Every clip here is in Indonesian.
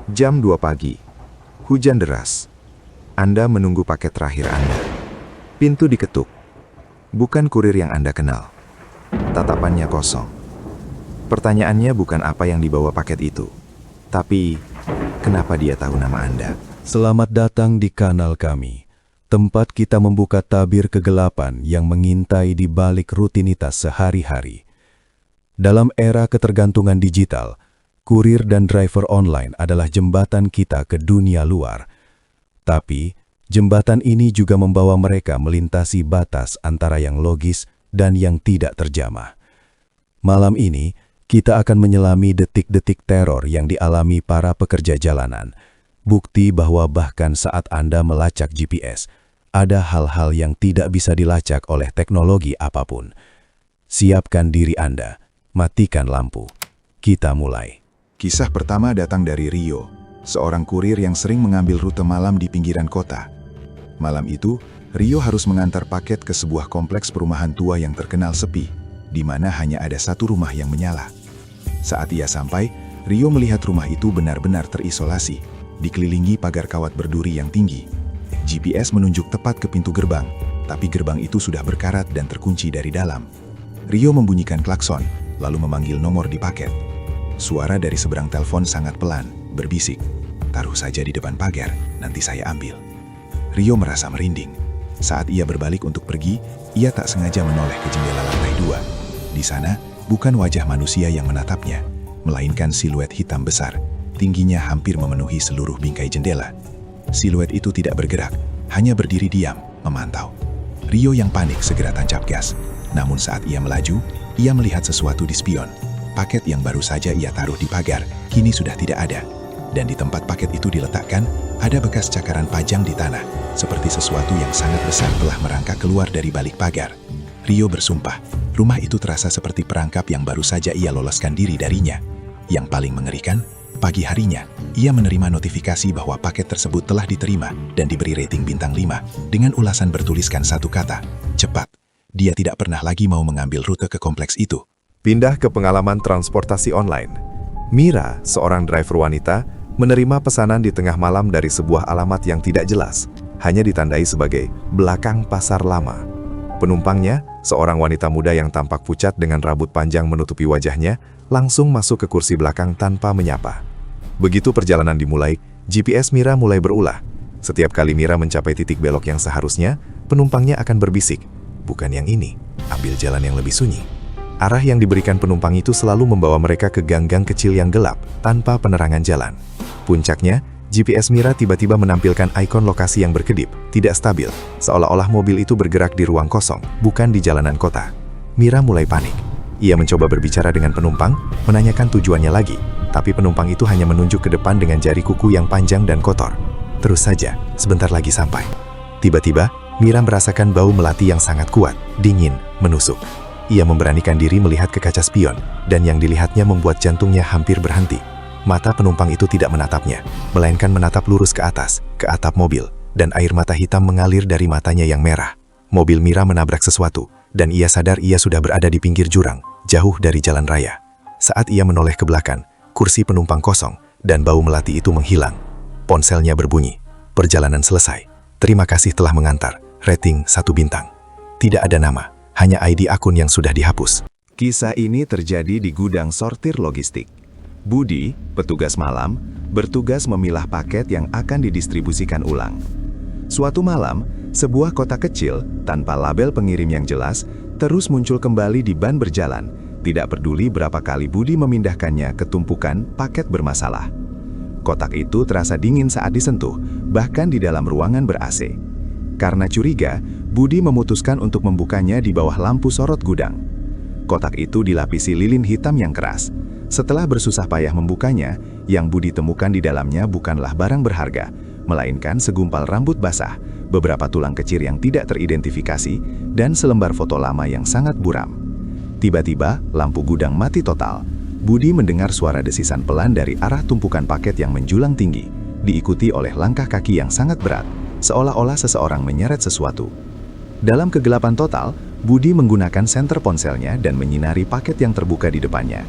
Jam 2 pagi. Hujan deras. Anda menunggu paket terakhir Anda. Pintu diketuk. Bukan kurir yang Anda kenal. Tatapannya kosong. Pertanyaannya bukan apa yang dibawa paket itu, tapi kenapa dia tahu nama Anda? Selamat datang di kanal kami, tempat kita membuka tabir kegelapan yang mengintai di balik rutinitas sehari-hari. Dalam era ketergantungan digital, kurir dan driver online adalah jembatan kita ke dunia luar. Tapi, jembatan ini juga membawa mereka melintasi batas antara yang logis dan yang tidak terjamah. Malam ini, kita akan menyelami detik-detik teror yang dialami para pekerja jalanan. Bukti bahwa bahkan saat Anda melacak GPS, ada hal-hal yang tidak bisa dilacak oleh teknologi apapun. Siapkan diri Anda, matikan lampu. Kita mulai. Kisah pertama datang dari Rio, seorang kurir yang sering mengambil rute malam di pinggiran kota. Malam itu, Rio harus mengantar paket ke sebuah kompleks perumahan tua yang terkenal sepi, di mana hanya ada satu rumah yang menyala. Saat ia sampai, Rio melihat rumah itu benar-benar terisolasi, dikelilingi pagar kawat berduri yang tinggi. GPS menunjuk tepat ke pintu gerbang, tapi gerbang itu sudah berkarat dan terkunci dari dalam. Rio membunyikan klakson, lalu memanggil nomor di paket. Suara dari seberang telepon sangat pelan, berbisik, "Taruh saja di depan pagar, nanti saya ambil." Rio merasa merinding. Saat ia berbalik untuk pergi, ia tak sengaja menoleh ke jendela lantai 2. Di sana, bukan wajah manusia yang menatapnya, melainkan siluet hitam besar, tingginya hampir memenuhi seluruh bingkai jendela. Siluet itu tidak bergerak, hanya berdiri diam, memantau. Rio yang panik segera tancap gas. Namun saat ia melaju, ia melihat sesuatu di spion. Paket yang baru saja ia taruh di pagar, kini sudah tidak ada. Dan di tempat paket itu diletakkan, ada bekas cakaran pajang di tanah, seperti sesuatu yang sangat besar telah merangkak keluar dari balik pagar. Rio bersumpah, rumah itu terasa seperti perangkap yang baru saja ia loloskan diri darinya. Yang paling mengerikan, pagi harinya, ia menerima notifikasi bahwa paket tersebut telah diterima dan diberi rating bintang 5, dengan ulasan bertuliskan satu kata, "Cepat." Dia tidak pernah lagi mau mengambil rute ke kompleks itu. Pindah ke pengalaman transportasi online. Mira, seorang driver wanita, menerima pesanan di tengah malam dari sebuah alamat yang tidak jelas, hanya ditandai sebagai belakang pasar lama. Penumpangnya, seorang wanita muda yang tampak pucat dengan rambut panjang menutupi wajahnya, langsung masuk ke kursi belakang tanpa menyapa. Begitu perjalanan dimulai, GPS Mira mulai berulah. Setiap kali Mira mencapai titik belok yang seharusnya, penumpangnya akan berbisik, "Bukan yang ini, ambil jalan yang lebih sunyi." Arah yang diberikan penumpang itu selalu membawa mereka ke gang-gang kecil yang gelap, tanpa penerangan jalan. Puncaknya, GPS Mira tiba-tiba menampilkan ikon lokasi yang berkedip, tidak stabil, seolah-olah mobil itu bergerak di ruang kosong, bukan di jalanan kota. Mira mulai panik. Ia mencoba berbicara dengan penumpang, menanyakan tujuannya lagi, tapi penumpang itu hanya menunjuk ke depan dengan jari kuku yang panjang dan kotor. Terus saja, sebentar lagi sampai. Tiba-tiba, Mira merasakan bau melati yang sangat kuat, dingin, menusuk. Ia memberanikan diri melihat ke kaca spion, dan yang dilihatnya membuat jantungnya hampir berhenti. Mata penumpang itu tidak menatapnya, melainkan menatap lurus ke atas, ke atap mobil, dan air mata hitam mengalir dari matanya yang merah. Mobil Mira menabrak sesuatu, dan ia sadar ia sudah berada di pinggir jurang, jauh dari jalan raya. Saat ia menoleh ke belakang, kursi penumpang kosong, dan bau melati itu menghilang. Ponselnya berbunyi. Perjalanan selesai. Terima kasih telah mengantar. Rating 1 bintang. Tidak ada nama, hanya ID akun yang sudah dihapus. Kisah ini terjadi di gudang sortir logistik. Budi, petugas malam, bertugas memilah paket yang akan didistribusikan ulang. Suatu malam, sebuah kotak kecil, tanpa label pengirim yang jelas, terus muncul kembali di ban berjalan, tidak peduli berapa kali Budi memindahkannya ke tumpukan paket bermasalah. Kotak itu terasa dingin saat disentuh, bahkan di dalam ruangan ber-AC. Karena curiga, Budi memutuskan untuk membukanya di bawah lampu sorot gudang. Kotak itu dilapisi lilin hitam yang keras. Setelah bersusah payah membukanya, yang Budi temukan di dalamnya bukanlah barang berharga, melainkan segumpal rambut basah, beberapa tulang kecil yang tidak teridentifikasi, dan selembar foto lama yang sangat buram. Tiba-tiba, lampu gudang mati total. Budi mendengar suara desisan pelan dari arah tumpukan paket yang menjulang tinggi, diikuti oleh langkah kaki yang sangat berat, seolah-olah seseorang menyeret sesuatu. Dalam kegelapan total, Budi menggunakan senter ponselnya dan menyinari paket yang terbuka di depannya.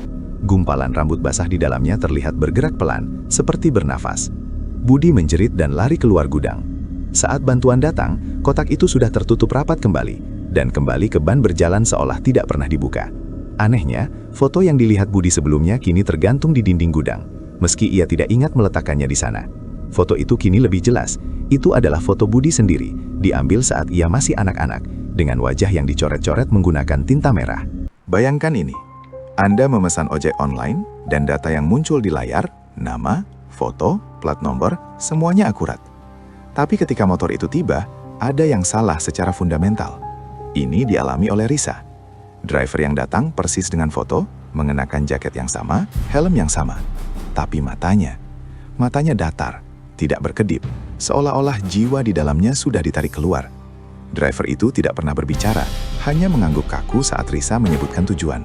Gumpalan rambut basah di dalamnya terlihat bergerak pelan, seperti bernafas. Budi menjerit dan lari keluar gudang. Saat bantuan datang, kotak itu sudah tertutup rapat kembali, dan kembali ke ban berjalan seolah tidak pernah dibuka. Anehnya, foto yang dilihat Budi sebelumnya kini tergantung di dinding gudang, meski ia tidak ingat meletakkannya di sana. Foto itu kini lebih jelas. Itu adalah foto Budi sendiri, diambil saat ia masih anak-anak, dengan wajah yang dicoret-coret menggunakan tinta merah. Bayangkan ini, Anda memesan ojek online, dan data yang muncul di layar, nama, foto, plat nomor, semuanya akurat. Tapi ketika motor itu tiba, ada yang salah secara fundamental. Ini dialami oleh Risa. Driver yang datang persis dengan foto, mengenakan jaket yang sama, helm yang sama. Tapi matanya datar, tidak berkedip, seolah-olah jiwa di dalamnya sudah ditarik keluar. Driver itu tidak pernah berbicara, hanya mengangguk kaku saat Risa menyebutkan tujuan.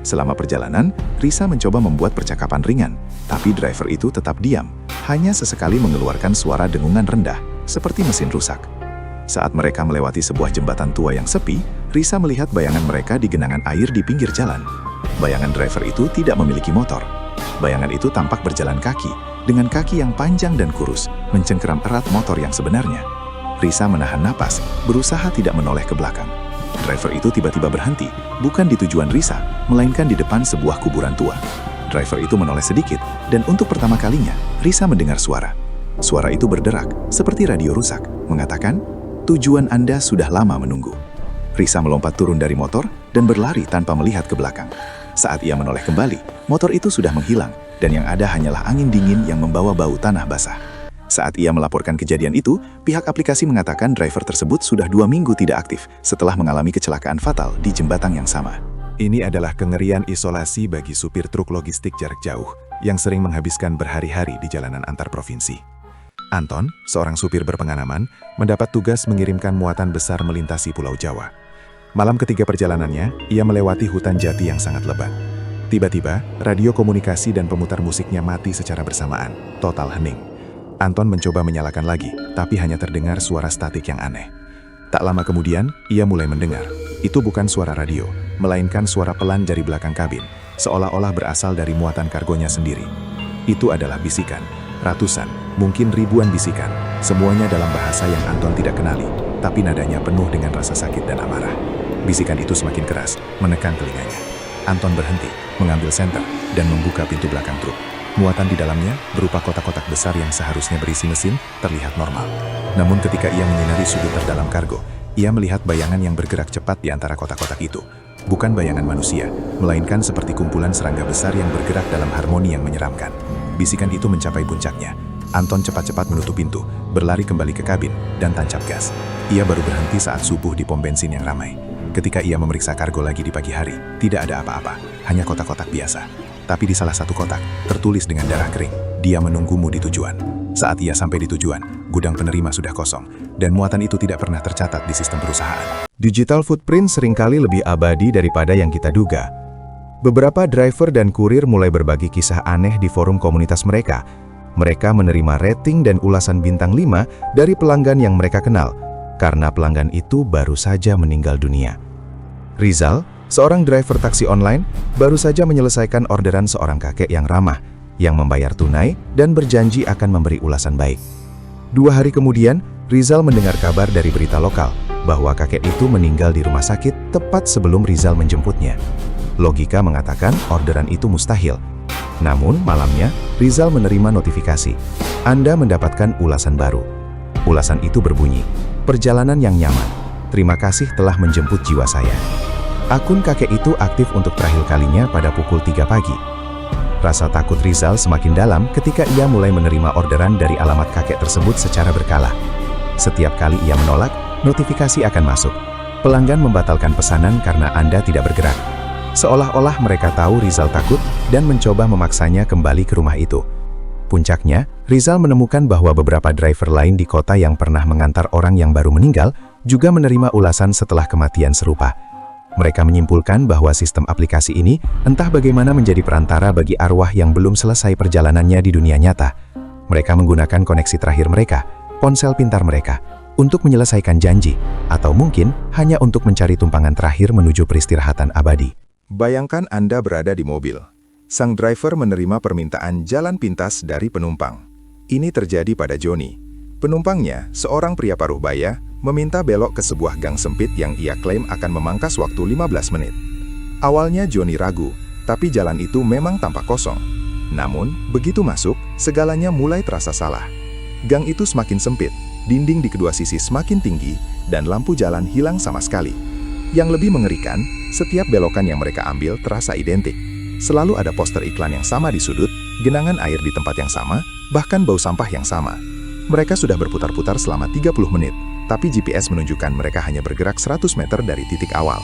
Selama perjalanan, Risa mencoba membuat percakapan ringan, tapi driver itu tetap diam, hanya sesekali mengeluarkan suara dengungan rendah, seperti mesin rusak. Saat mereka melewati sebuah jembatan tua yang sepi, Risa melihat bayangan mereka di genangan air di pinggir jalan. Bayangan driver itu tidak memiliki motor. Bayangan itu tampak berjalan kaki, dengan kaki yang panjang dan kurus, mencengkeram erat motor yang sebenarnya. Risa menahan napas, berusaha tidak menoleh ke belakang. Driver itu tiba-tiba berhenti, bukan di tujuan Risa, melainkan di depan sebuah kuburan tua. Driver itu menoleh sedikit, dan untuk pertama kalinya, Risa mendengar suara. Suara itu berderak, seperti radio rusak, mengatakan, "Tujuan Anda sudah lama menunggu." Risa melompat turun dari motor dan berlari tanpa melihat ke belakang. Saat ia menoleh kembali, motor itu sudah menghilang, dan yang ada hanyalah angin dingin yang membawa bau tanah basah. Saat ia melaporkan kejadian itu, pihak aplikasi mengatakan driver tersebut sudah 2 minggu tidak aktif setelah mengalami kecelakaan fatal di jembatan yang sama. Ini adalah kengerian isolasi bagi supir truk logistik jarak jauh yang sering menghabiskan berhari-hari di jalanan antar provinsi. Anton, seorang supir berpengalaman, mendapat tugas mengirimkan muatan besar melintasi Pulau Jawa. Malam ketiga perjalanannya, ia melewati hutan jati yang sangat lebat. Tiba-tiba, radio komunikasi dan pemutar musiknya mati secara bersamaan, total hening. Anton mencoba menyalakan lagi, tapi hanya terdengar suara statik yang aneh. Tak lama kemudian, ia mulai mendengar. Itu bukan suara radio, melainkan suara pelan dari belakang kabin, seolah-olah berasal dari muatan kargonya sendiri. Itu adalah bisikan, ratusan, mungkin ribuan bisikan, semuanya dalam bahasa yang Anton tidak kenali, tapi nadanya penuh dengan rasa sakit dan amarah. Bisikan itu semakin keras, menekan telinganya. Anton berhenti, mengambil senter, dan membuka pintu belakang truk. Muatan di dalamnya, berupa kotak-kotak besar yang seharusnya berisi mesin, terlihat normal. Namun ketika ia menyinari sudut terdalam kargo, ia melihat bayangan yang bergerak cepat di antara kotak-kotak itu. Bukan bayangan manusia, melainkan seperti kumpulan serangga besar yang bergerak dalam harmoni yang menyeramkan. Bisikan itu mencapai puncaknya. Anton cepat-cepat menutup pintu, berlari kembali ke kabin, dan tancap gas. Ia baru berhenti saat subuh di pom bensin yang ramai. Ketika ia memeriksa kargo lagi di pagi hari, tidak ada apa-apa, hanya kotak-kotak biasa. Tapi di salah satu kotak, tertulis dengan darah kering, "Dia menunggumu di tujuan." Saat ia sampai di tujuan, gudang penerima sudah kosong, dan muatan itu tidak pernah tercatat di sistem perusahaan. Digital footprint seringkali lebih abadi daripada yang kita duga. Beberapa driver dan kurir mulai berbagi kisah aneh di forum komunitas mereka. Mereka menerima rating dan ulasan bintang 5 dari pelanggan yang mereka kenal, karena pelanggan itu baru saja meninggal dunia. Rizal, seorang driver taksi online, baru saja menyelesaikan orderan seorang kakek yang ramah, yang membayar tunai dan berjanji akan memberi ulasan baik. 2 hari kemudian, Rizal mendengar kabar dari berita lokal bahwa kakek itu meninggal di rumah sakit tepat sebelum Rizal menjemputnya. Logika mengatakan orderan itu mustahil. Namun malamnya, Rizal menerima notifikasi. Anda mendapatkan ulasan baru. Ulasan itu berbunyi, "Perjalanan yang nyaman. Terima kasih telah menjemput jiwa saya." Akun kakek itu aktif untuk terakhir kalinya pada pukul 3 pagi. Rasa takut Rizal semakin dalam ketika ia mulai menerima orderan dari alamat kakek tersebut secara berkala. Setiap kali ia menolak, notifikasi akan masuk. Pelanggan membatalkan pesanan karena Anda tidak bergerak. Seolah-olah mereka tahu Rizal takut dan mencoba memaksanya kembali ke rumah itu. Puncaknya, Rizal menemukan bahwa beberapa driver lain di kota yang pernah mengantar orang yang baru meninggal juga menerima ulasan setelah kematian serupa. Mereka menyimpulkan bahwa sistem aplikasi ini entah bagaimana menjadi perantara bagi arwah yang belum selesai perjalanannya di dunia nyata. Mereka menggunakan koneksi terakhir mereka, ponsel pintar mereka, untuk menyelesaikan janji, atau mungkin hanya untuk mencari tumpangan terakhir menuju peristirahatan abadi. Bayangkan Anda berada di mobil. Sang driver menerima permintaan jalan pintas dari penumpang. Ini terjadi pada Joni. Penumpangnya, seorang pria paruh baya, meminta belok ke sebuah gang sempit yang ia klaim akan memangkas waktu 15 menit. Awalnya Joni ragu, tapi jalan itu memang tampak kosong. Namun, begitu masuk, segalanya mulai terasa salah. Gang itu semakin sempit, dinding di kedua sisi semakin tinggi, dan lampu jalan hilang sama sekali. Yang lebih mengerikan, setiap belokan yang mereka ambil terasa identik. Selalu ada poster iklan yang sama di sudut, genangan air di tempat yang sama, bahkan bau sampah yang sama. Mereka sudah berputar-putar selama 30 menit, tapi GPS menunjukkan mereka hanya bergerak 100 meter dari titik awal.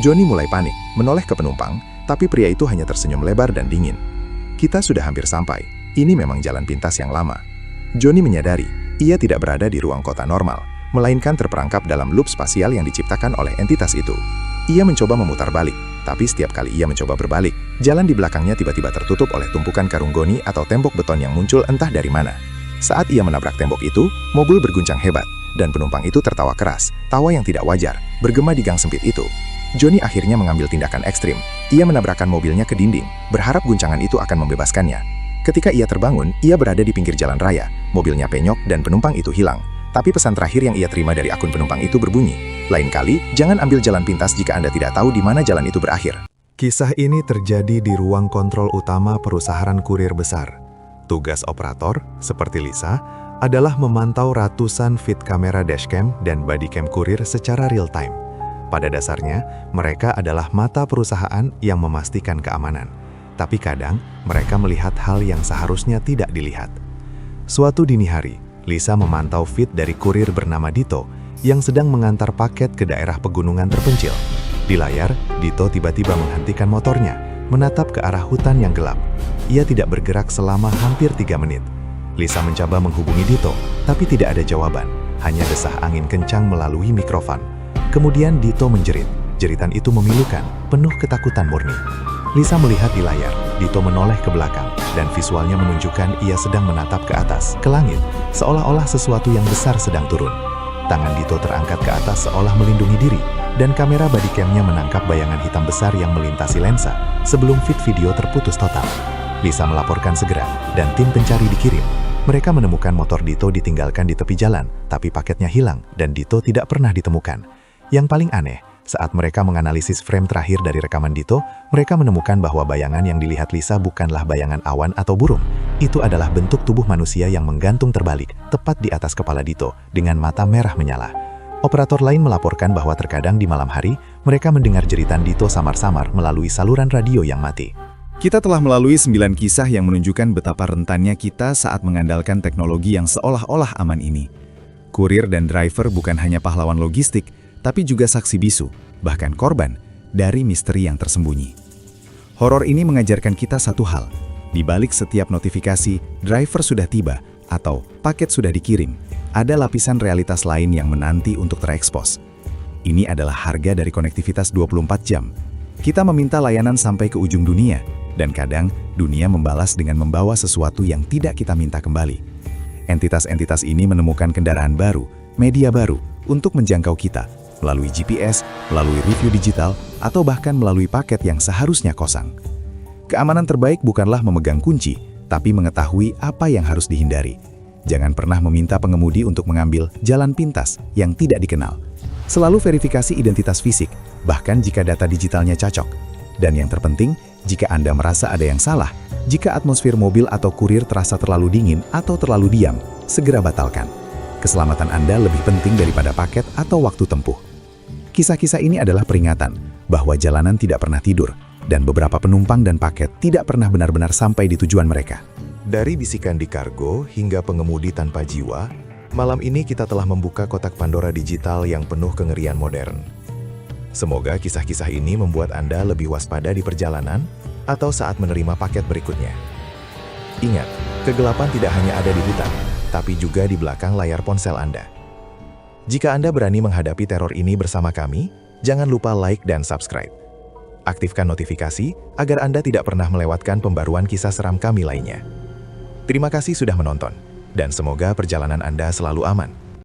Joni mulai panik, menoleh ke penumpang, tapi pria itu hanya tersenyum lebar dan dingin. Kita sudah hampir sampai, ini memang jalan pintas yang lama. Joni menyadari, ia tidak berada di ruang kota normal, melainkan terperangkap dalam loop spasial yang diciptakan oleh entitas itu. Ia mencoba memutar balik, tapi setiap kali ia mencoba berbalik, jalan di belakangnya tiba-tiba tertutup oleh tumpukan karung goni atau tembok beton yang muncul entah dari mana. Saat ia menabrak tembok itu, mobil berguncang hebat, dan penumpang itu tertawa keras, tawa yang tidak wajar, bergema di gang sempit itu. Joni akhirnya mengambil tindakan ekstrim. Ia menabrakkan mobilnya ke dinding, berharap guncangan itu akan membebaskannya. Ketika ia terbangun, ia berada di pinggir jalan raya, mobilnya penyok dan penumpang itu hilang. Tapi pesan terakhir yang ia terima dari akun penumpang itu berbunyi, "Lain kali, jangan ambil jalan pintas jika Anda tidak tahu di mana jalan itu berakhir." Kisah ini terjadi di ruang kontrol utama perusahaan kurir besar. Tugas operator, seperti Lisa, adalah memantau ratusan feed kamera dashcam dan bodycam kurir secara real-time. Pada dasarnya, mereka adalah mata perusahaan yang memastikan keamanan. Tapi kadang, mereka melihat hal yang seharusnya tidak dilihat. Suatu dini hari, Lisa memantau feed dari kurir bernama Dito yang sedang mengantar paket ke daerah pegunungan terpencil. Di layar, Dito tiba-tiba menghentikan motornya, menatap ke arah hutan yang gelap. Ia tidak bergerak selama hampir 3 menit. Lisa mencoba menghubungi Dito, tapi tidak ada jawaban, hanya desah angin kencang melalui mikrofon. Kemudian Dito menjerit. Jeritan itu memilukan, penuh ketakutan murni. Lisa melihat di layar, Dito menoleh ke belakang, dan visualnya menunjukkan ia sedang menatap ke atas, ke langit, seolah-olah sesuatu yang besar sedang turun. Tangan Dito terangkat ke atas seolah melindungi diri, dan kamera bodycam-nya menangkap bayangan hitam besar yang melintasi lensa, sebelum feed video terputus total. Lisa melaporkan segera, dan tim pencari dikirim. Mereka menemukan motor Dito ditinggalkan di tepi jalan, tapi paketnya hilang, dan Dito tidak pernah ditemukan. Yang paling aneh, saat mereka menganalisis frame terakhir dari rekaman Dito, mereka menemukan bahwa bayangan yang dilihat Lisa bukanlah bayangan awan atau burung. Itu adalah bentuk tubuh manusia yang menggantung terbalik, tepat di atas kepala Dito, dengan mata merah menyala. Operator lain melaporkan bahwa terkadang di malam hari, mereka mendengar jeritan Dito samar-samar melalui saluran radio yang mati. Kita telah melalui 9 kisah yang menunjukkan betapa rentannya kita saat mengandalkan teknologi yang seolah-olah aman ini. Kurir dan driver bukan hanya pahlawan logistik, tapi juga saksi bisu, bahkan korban, dari misteri yang tersembunyi. Horor ini mengajarkan kita satu hal, di balik setiap notifikasi, driver sudah tiba, atau paket sudah dikirim, ada lapisan realitas lain yang menanti untuk terekspos. Ini adalah harga dari konektivitas 24 jam. Kita meminta layanan sampai ke ujung dunia, dan kadang dunia membalas dengan membawa sesuatu yang tidak kita minta kembali. Entitas-entitas ini menemukan kendaraan baru, media baru, untuk menjangkau kita, melalui GPS, melalui review digital, atau bahkan melalui paket yang seharusnya kosong. Keamanan terbaik bukanlah memegang kunci, tapi mengetahui apa yang harus dihindari. Jangan pernah meminta pengemudi untuk mengambil jalan pintas yang tidak dikenal. Selalu verifikasi identitas fisik, bahkan jika data digitalnya cocok. Dan yang terpenting, jika Anda merasa ada yang salah, jika atmosfer mobil atau kurir terasa terlalu dingin atau terlalu diam, segera batalkan. Keselamatan Anda lebih penting daripada paket atau waktu tempuh. Kisah-kisah ini adalah peringatan bahwa jalanan tidak pernah tidur, dan beberapa penumpang dan paket tidak pernah benar-benar sampai di tujuan mereka. Dari bisikan di kargo hingga pengemudi tanpa jiwa, malam ini kita telah membuka kotak Pandora digital yang penuh kengerian modern. Semoga kisah-kisah ini membuat Anda lebih waspada di perjalanan atau saat menerima paket berikutnya. Ingat, kegelapan tidak hanya ada di hutan, tapi juga di belakang layar ponsel Anda. Jika Anda berani menghadapi teror ini bersama kami, jangan lupa like dan subscribe. Aktifkan notifikasi agar Anda tidak pernah melewatkan pembaruan kisah seram kami lainnya. Terima kasih sudah menonton, dan semoga perjalanan Anda selalu aman.